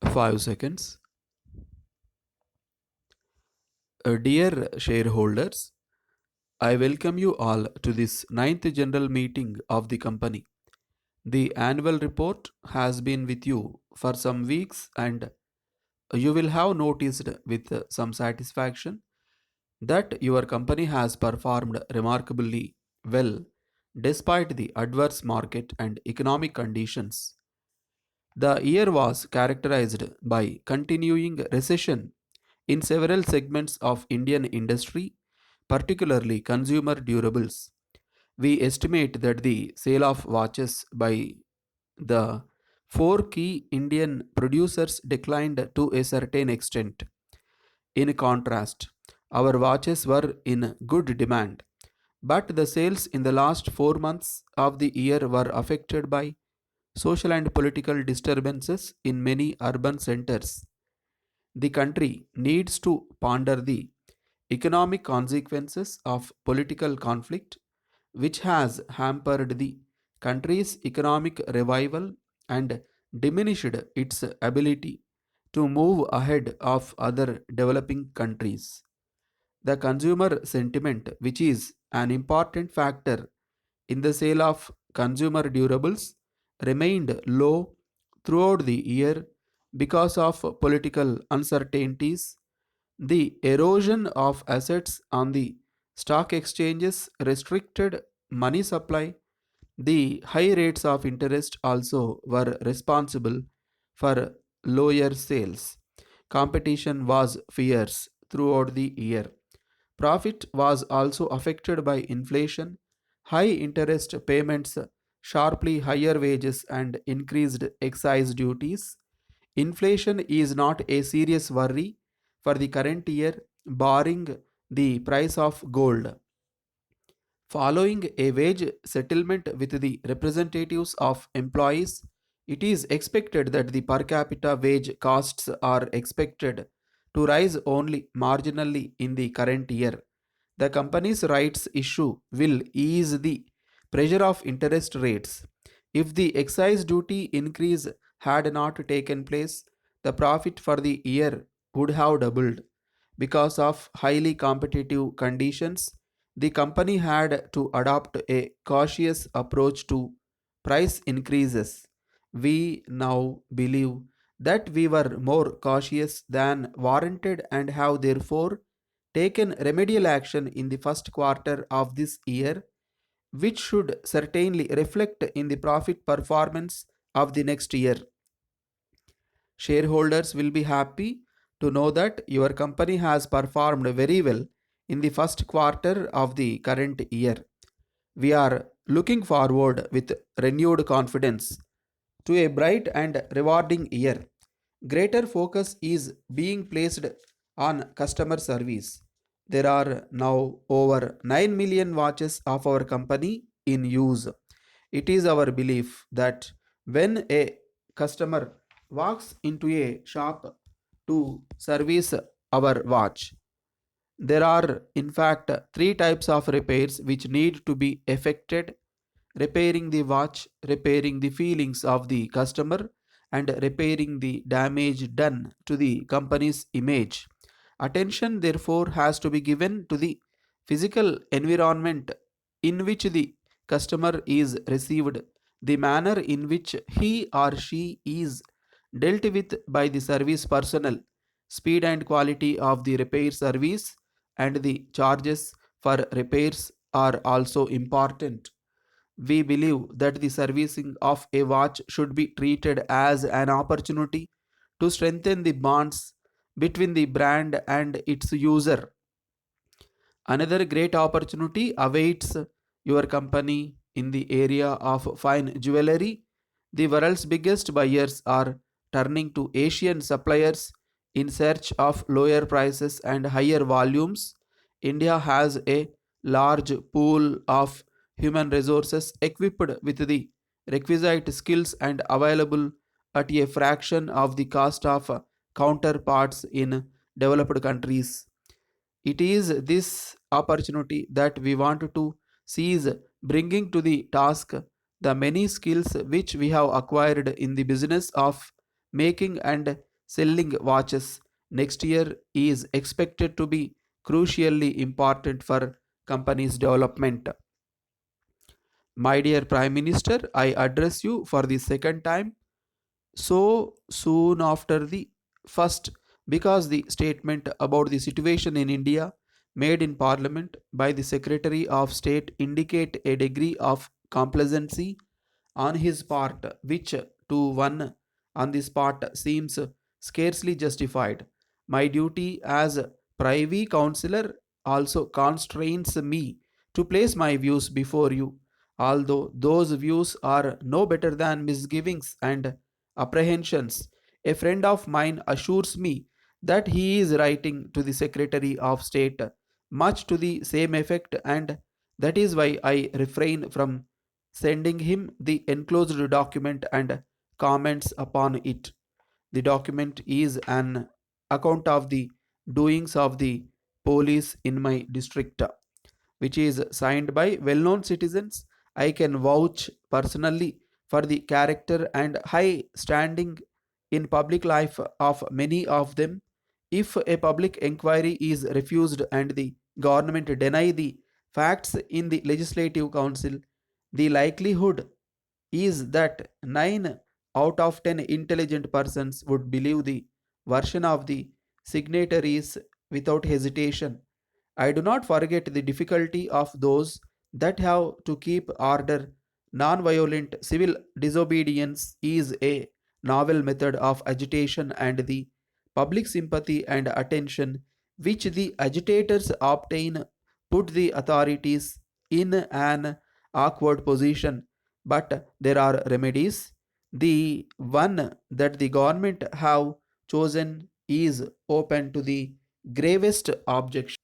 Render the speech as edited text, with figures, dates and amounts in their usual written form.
5 seconds. Dear shareholders, I welcome you all to this ninth general meeting of the company. The annual report has been with you for some weeks, and you will have noticed with some satisfaction that your company has performed remarkably well despite the adverse market and economic conditions. The year was characterized by continuing recession in several segments of Indian industry, particularly consumer durables. We estimate that the sale of watches by the four key Indian producers declined to a certain extent. In contrast, our watches were in good demand, but the sales in the last 4 months of the year were affected by social and political disturbances in many urban centers. The country needs to ponder the economic consequences of political conflict, which has hampered the country's economic revival and diminished its ability to move ahead of other developing countries. The consumer sentiment, which is an important factor in the sale of consumer durables, remained low throughout the year because of political uncertainties. The erosion of assets on the stock exchanges restricted money supply. The high rates of interest also were responsible for lower sales. Competition was fierce throughout the year. Profit was also affected by inflation, high interest payments, sharply higher wages, and increased excise duties. Inflation is not a serious worry for the current year, barring the price of gold. Following a wage settlement with the representatives of employees, it is expected that the per capita wage costs are expected to rise only marginally in the current year. The company's rights issue will ease the pressure of interest rates. If the excise duty increase had not taken place, the profit for the year would have doubled. Because of highly competitive conditions, the company had to adopt a cautious approach to price increases. We now believe that we were more cautious than warranted and have therefore taken remedial action in the first quarter of this year, which should certainly reflect in the profit performance of the next year. Shareholders will be happy to know that your company has performed very well in the first quarter of the current year. We are looking forward with renewed confidence to a bright and rewarding year. Greater focus is being placed on customer service. There are now over 9 million watches of our company in use. It is our belief that when a customer walks into a shop to service our watch, there are, in fact, three types of repairs which need to be effected: repairing the watch, repairing the feelings of the customer, and repairing the damage done to the company's image. Attention, therefore, has to be given to the physical environment in which the customer is received, the manner in which he or she is dealt with by the service personnel, speed and quality of the repair service, and the charges for repairs are also important. We believe that the servicing of a watch should be treated as an opportunity to strengthen the bonds between the brand and its user. Another great opportunity awaits your company in the area of fine jewelry. The world's biggest buyers are turning to Asian suppliers in search of lower prices and higher volumes. India has a large pool of human resources equipped with the requisite skills and available at a fraction of the cost of counterparts in developed countries. It is this opportunity that we want to seize, bringing to the task the many skills which we have acquired in the business of making and selling watches next year is expected to be crucially important for company's development. My dear Prime Minister, I address you for the second time so soon after the first, because the statement about the situation in India made in Parliament by the Secretary of State indicate a degree of complacency on his part, which to one on the spot seems scarcely justified. My duty as Privy Councillor also constrains me to place my views before you, although those views are no better than misgivings and apprehensions. A friend of mine assures me that he is writing to the Secretary of State much to the same effect, and that is why I refrain from sending him the enclosed document and comments upon it. The document is an account of the doings of the police in my district, which is signed by well known citizens. I can vouch personally for the character and high standing in public life of many of them. If a public inquiry is refused and the government deny the facts in the legislative council, the likelihood is that 9 out of 10 intelligent persons would believe the version of the signatories without hesitation. I do not forget the difficulty of those that have to keep order. Non-violent civil disobedience is a novel method of agitation, and the public sympathy and attention which the agitators obtain put the authorities in an awkward position. But there are remedies. The one that the government have chosen is open to the gravest objection.